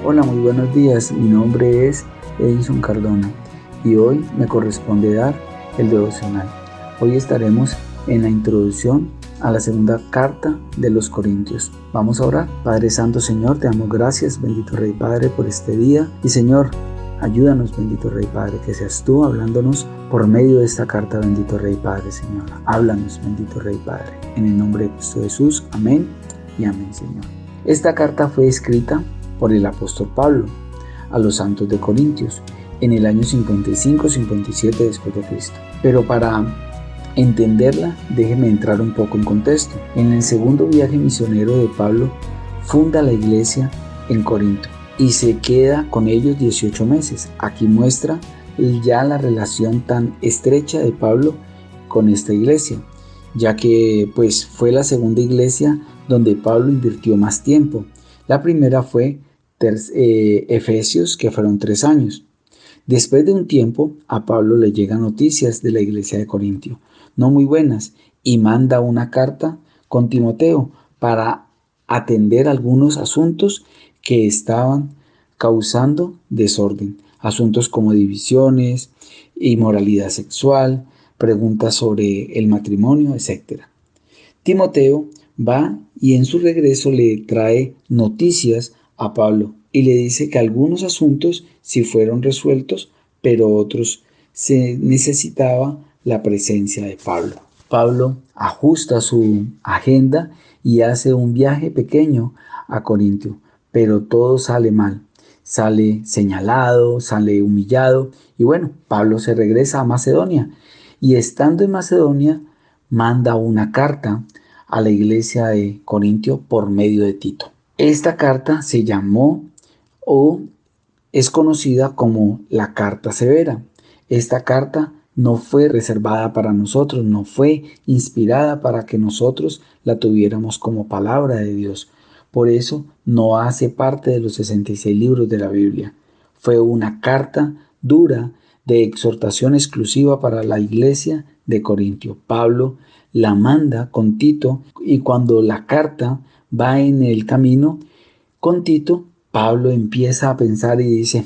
Hola, muy buenos días. Mi nombre es Edison Cardona y hoy me corresponde dar el devocional. Hoy estaremos en la introducción a la segunda carta de los Corintios. Vamos a orar. Padre Santo, Señor, te damos gracias, bendito Rey Padre, por este día. Y Señor, ayúdanos, bendito Rey Padre, que seas tú hablándonos por medio de esta carta, bendito Rey Padre, Señor. Háblanos, bendito Rey Padre. En el nombre de Cristo Jesús. Amén y amén, Señor. Esta carta fue escrita por el apóstol Pablo a los santos de Corintios en el año 55-57 después de Cristo. Pero para entenderla, déjeme entrar un poco en contexto. En el segundo viaje misionero de Pablo, funda la iglesia en Corinto y se queda con ellos 18 meses. Aquí muestra ya la relación tan estrecha de Pablo con esta iglesia, ya que pues fue la segunda iglesia donde Pablo invirtió más tiempo. La primera fue Efesios, que fueron 3 años. Después de un tiempo, a Pablo le llegan noticias de la iglesia de Corintio, no muy buenas, y manda una carta con Timoteo para atender algunos asuntos que estaban causando desorden. Asuntos como divisiones, inmoralidad sexual, preguntas sobre el matrimonio, etc. Timoteo va y en su regreso le trae noticias a Pablo y le dice que algunos asuntos sí fueron resueltos, pero otros se necesitaba la presencia de Pablo. Pablo ajusta su agenda y hace un viaje pequeño a Corintio, pero todo sale mal. Sale señalado, sale humillado y bueno, Pablo se regresa a Macedonia y estando en Macedonia manda una carta a la iglesia de Corintio por medio de Tito. Esta carta se llamó o es conocida como la carta severa. Esta carta no fue reservada para nosotros, no fue inspirada para que nosotros la tuviéramos como palabra de Dios. Por eso no hace parte de los 66 libros de la Biblia. Fue una carta dura de exhortación exclusiva para la iglesia de Corintio. Pablo la manda con Tito y cuando la carta va en el camino con Tito, Pablo empieza a pensar y dice,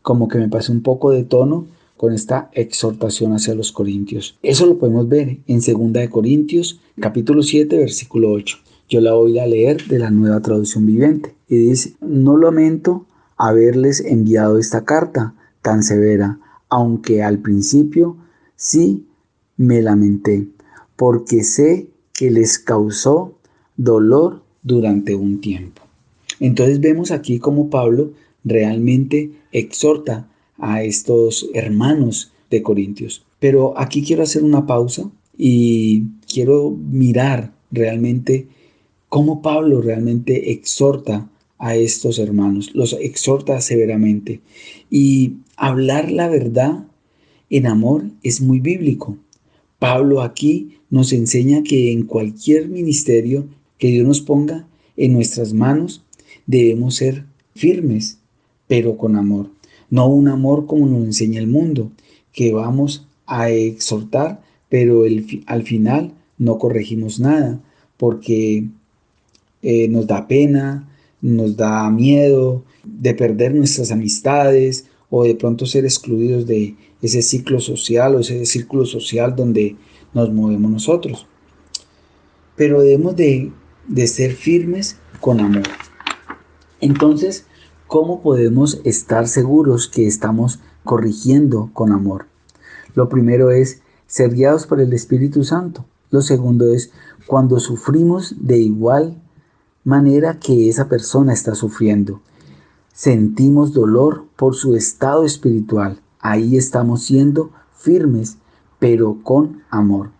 como que me pasé un poco de tono con esta exhortación hacia los corintios. Eso lo podemos ver en 2 Corintios, capítulo 7, versículo 8. Yo la voy a leer de la Nueva Traducción Viviente. Y dice, no lamento haberles enviado esta carta tan severa, aunque al principio sí me lamenté, porque sé que les causó dolor durante un tiempo. Entonces vemos aquí cómo Pablo realmente exhorta a estos hermanos de Corintios. Pero aquí quiero hacer una pausa y quiero mirar realmente cómo Pablo realmente exhorta a estos hermanos, los exhorta severamente. Y hablar la verdad en amor es muy bíblico. Pablo aquí nos enseña que en cualquier ministerio que Dios nos ponga en nuestras manos, debemos ser firmes, pero con amor. No un amor como nos enseña el mundo, que vamos a exhortar, pero al final no corregimos nada, porque nos da pena, nos da miedo de perder nuestras amistades o de pronto ser excluidos de ese ciclo social o ese círculo social donde nos movemos nosotros. Pero debemos de ser firmes con amor. Entonces, ¿cómo podemos estar seguros que estamos corrigiendo con amor? Lo primero es ser guiados por el Espíritu Santo. Lo segundo es cuando sufrimos de igual manera que esa persona está sufriendo. Sentimos dolor por su estado espiritual. Ahí estamos siendo firmes, pero con amor.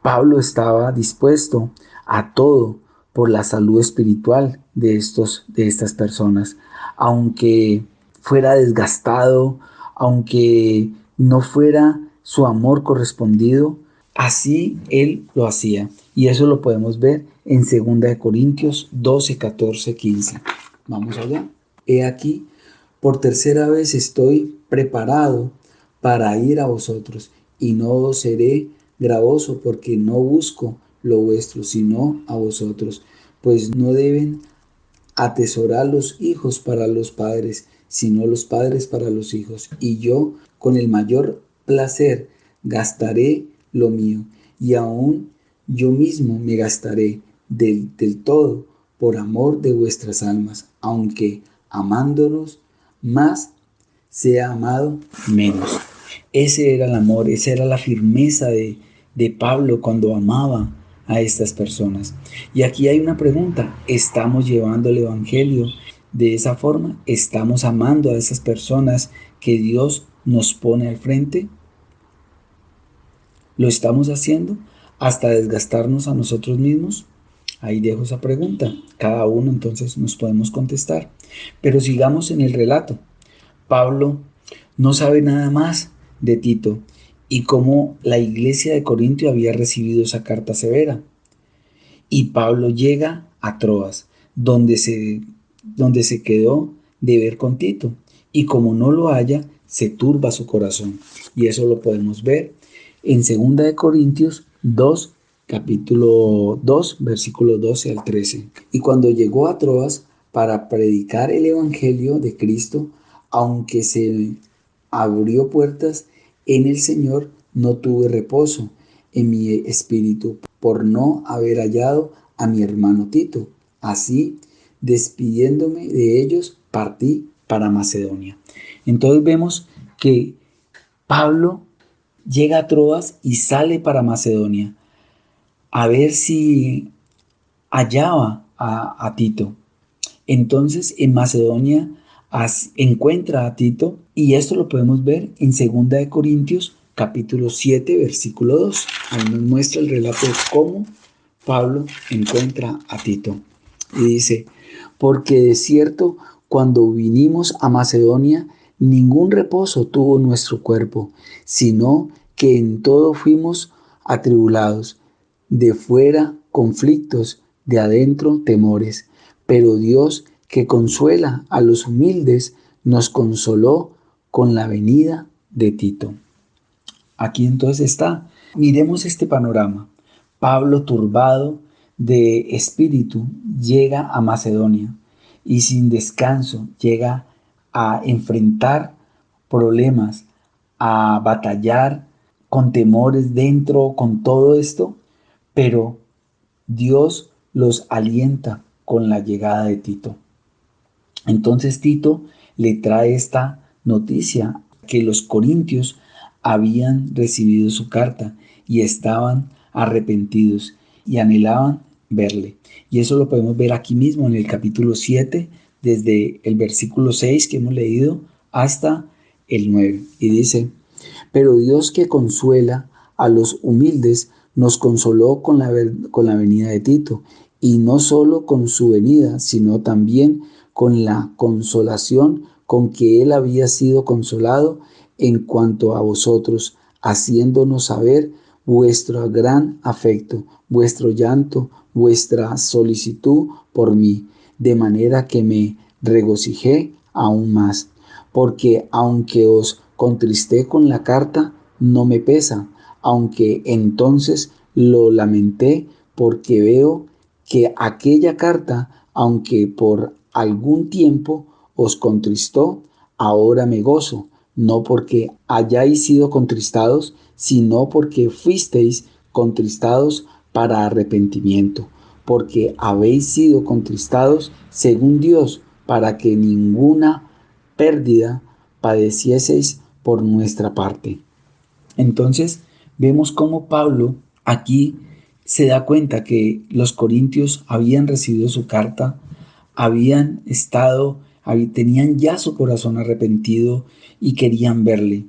Pablo estaba dispuesto a todo por la salud espiritual de estas personas, aunque fuera desgastado, aunque no fuera su amor correspondido, así él lo hacía. Y eso lo podemos ver en 2 Corintios 12, 14, 15. Vamos allá. He aquí, por tercera vez estoy preparado para ir a vosotros, y no os seré gravoso, porque no busco lo vuestro, sino a vosotros, pues no deben atesorar los hijos para los padres, sino los padres para los hijos. Y yo con el mayor placer gastaré lo mío, y aún yo mismo me gastaré del todo por amor de vuestras almas, aunque amándolos más sea amado menos. Ese era el amor, esa era la firmeza de Pablo cuando amaba a estas personas. Y aquí hay una pregunta: ¿estamos llevando el evangelio de esa forma? ¿Estamos amando a esas personas que Dios nos pone al frente? ¿Lo estamos haciendo hasta desgastarnos a nosotros mismos? Ahí dejo esa pregunta. Cada uno entonces nos podemos contestar. Pero sigamos en el relato. Pablo no sabe nada más de Tito y cómo la iglesia de Corintio había recibido esa carta severa. Y Pablo llega a Troas, donde se quedó de ver con Tito. Y como no lo halla, se turba su corazón. Y eso lo podemos ver en 2 Corintios 2, capítulo 2, versículos 12 al 13. Y cuando llegó a Troas para predicar el evangelio de Cristo, aunque se abrió puertas en el Señor, no tuve reposo en mi espíritu por no haber hallado a mi hermano Tito. Así, despidiéndome de ellos, partí para Macedonia. Entonces vemos que Pablo llega a Troas y sale para Macedonia a ver si hallaba a Tito. Entonces en Macedonia encuentra a Tito, y esto lo podemos ver en 2 Corintios capítulo 7 versículo 2. Ahí nos muestra el relato de cómo Pablo encuentra a Tito. Y dice: porque de cierto, cuando vinimos a Macedonia, ningún reposo tuvo nuestro cuerpo, sino que en todo fuimos atribulados, de fuera conflictos, de adentro temores. Pero Dios, que consuela a los humildes, nos consoló con la venida de Tito. Aquí entonces está. Miremos este panorama. Pablo, turbado de espíritu, llega a Macedonia y sin descanso llega a enfrentar problemas, a batallar con temores dentro, con todo esto, pero Dios los alienta con la llegada de Tito. Entonces Tito le trae esta noticia, que los corintios habían recibido su carta y estaban arrepentidos y anhelaban verle. Y eso lo podemos ver aquí mismo en el capítulo 7, desde el versículo 6 que hemos leído hasta el 9. Y dice: pero Dios, que consuela a los humildes, nos consoló con la venida de Tito, y no solo con su venida, sino también con la consolación con que él había sido consolado en cuanto a vosotros, haciéndonos saber vuestro gran afecto, vuestro llanto, vuestra solicitud por mí, de manera que me regocijé aún más, porque aunque os contristé con la carta, no me pesa, aunque entonces lo lamenté, porque veo que aquella carta, aunque por algún tiempo os contristó, ahora me gozo, no porque hayáis sido contristados, sino porque fuisteis contristados para arrepentimiento, porque habéis sido contristados según Dios, para que ninguna pérdida padecieseis por nuestra parte. Entonces vemos cómo Pablo aquí se da cuenta que los corintios habían recibido su carta, tenían ya su corazón arrepentido y querían verle.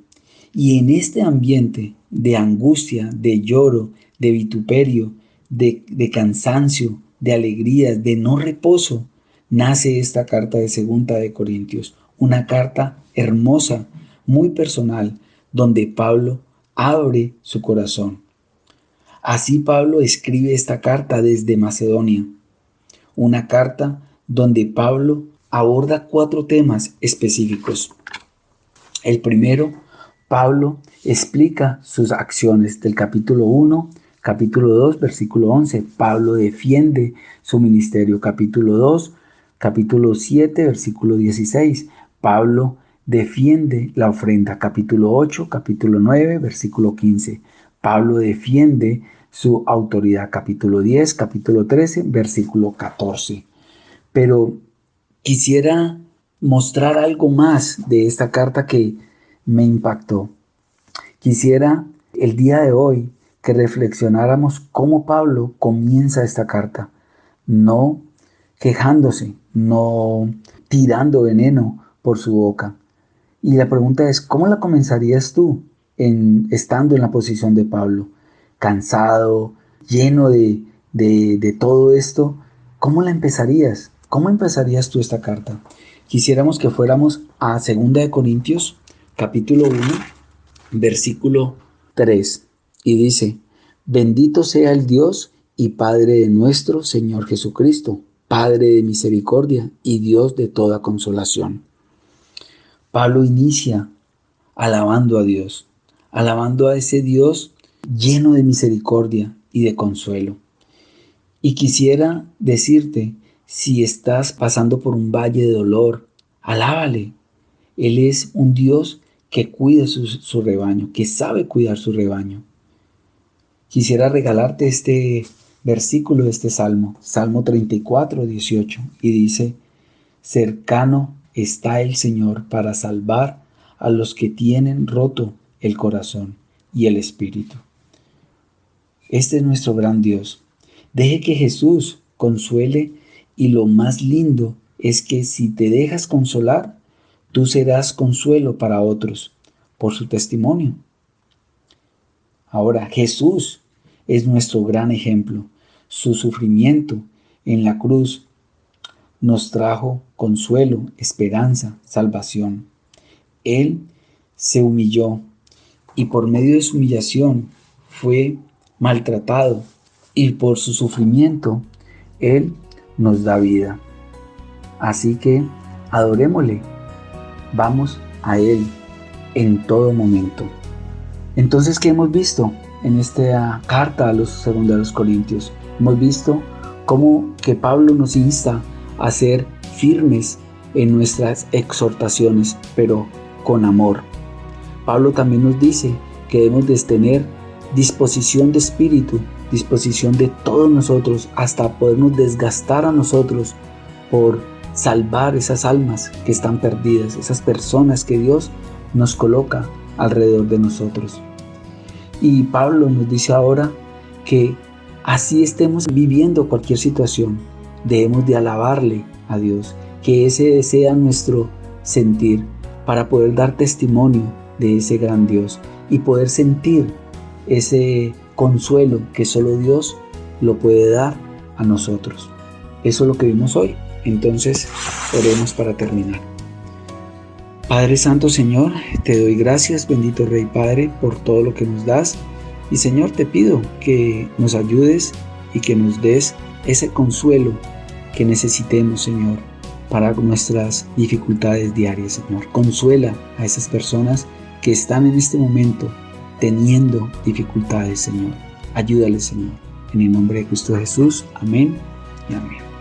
Y en este ambiente de angustia, de lloro, de vituperio, de cansancio, de alegría, de no reposo, nace esta carta de 2 Corintios, una carta hermosa, muy personal, donde Pablo abre su corazón. Así Pablo escribe esta carta desde Macedonia, una carta donde Pablo aborda 4 temas específicos. El primero, Pablo explica sus acciones del capítulo 1, capítulo 2, versículo 11. Pablo defiende su ministerio. Capítulo 2, Capítulo 7, versículo 16. Pablo defiende la ofrenda. Capítulo 8, capítulo 9, versículo 15. Pablo defiende su autoridad. Capítulo 10, capítulo 13, versículo 14. Pero quisiera mostrar algo más de esta carta que me impactó. Quisiera el día de hoy que reflexionáramos cómo Pablo comienza esta carta, no quejándose, no tirando veneno por su boca. Y la pregunta es, ¿cómo la comenzarías tú estando en la posición de Pablo? Cansado, lleno de todo esto, ¿cómo la empezarías? ¿Cómo empezarías tú esta carta? Quisiéramos que fuéramos a 2 Corintios, capítulo 1, versículo 3, y dice: bendito sea el Dios y Padre de nuestro Señor Jesucristo, Padre de misericordia y Dios de toda consolación. Pablo inicia alabando a Dios, alabando a ese Dios lleno de misericordia y de consuelo. Y quisiera decirte, si estás pasando por un valle de dolor, alábale. Él es un Dios que cuida su rebaño, que sabe cuidar su rebaño. Quisiera regalarte este versículo de este salmo, Salmo 34, 18, y dice: cercano está el Señor para salvar a los que tienen roto el corazón y el espíritu. Este es nuestro gran Dios. Deje que Jesús consuele, y lo más lindo es que si te dejas consolar, tú serás consuelo para otros por su testimonio. Ahora, Jesús es nuestro gran ejemplo. Su sufrimiento en la cruz nos trajo consuelo, esperanza, salvación. Él se humilló y por medio de su humillación fue maltratado, y por su sufrimiento Él nos da vida. Así que adorémosle, vamos a Él en todo momento. Entonces, ¿qué hemos visto en esta carta a los 2 Corintios? Hemos visto cómo que Pablo nos insta a ser firmes en nuestras exhortaciones, pero con amor. Pablo también nos dice que debemos de tener disposición de espíritu, disposición de todos nosotros, hasta podernos desgastar a nosotros por salvar esas almas que están perdidas, esas personas que Dios nos coloca alrededor de nosotros. Y Pablo nos dice ahora que así estemos viviendo cualquier situación, debemos de alabarle a Dios, que ese sea nuestro sentir, para poder dar testimonio de ese gran Dios y poder sentir ese consuelo que solo Dios lo puede dar a nosotros. Eso es lo que vimos hoy. Entonces, oremos para terminar. Padre Santo, Señor, te doy gracias, bendito Rey Padre, por todo lo que nos das. Y Señor, te pido que nos ayudes y que nos des ese consuelo que necesitemos, Señor, para nuestras dificultades diarias, Señor. Consuela a esas personas que están en este momento teniendo dificultades, Señor. Ayúdales, Señor. En el nombre de Cristo Jesús. Amén y amén.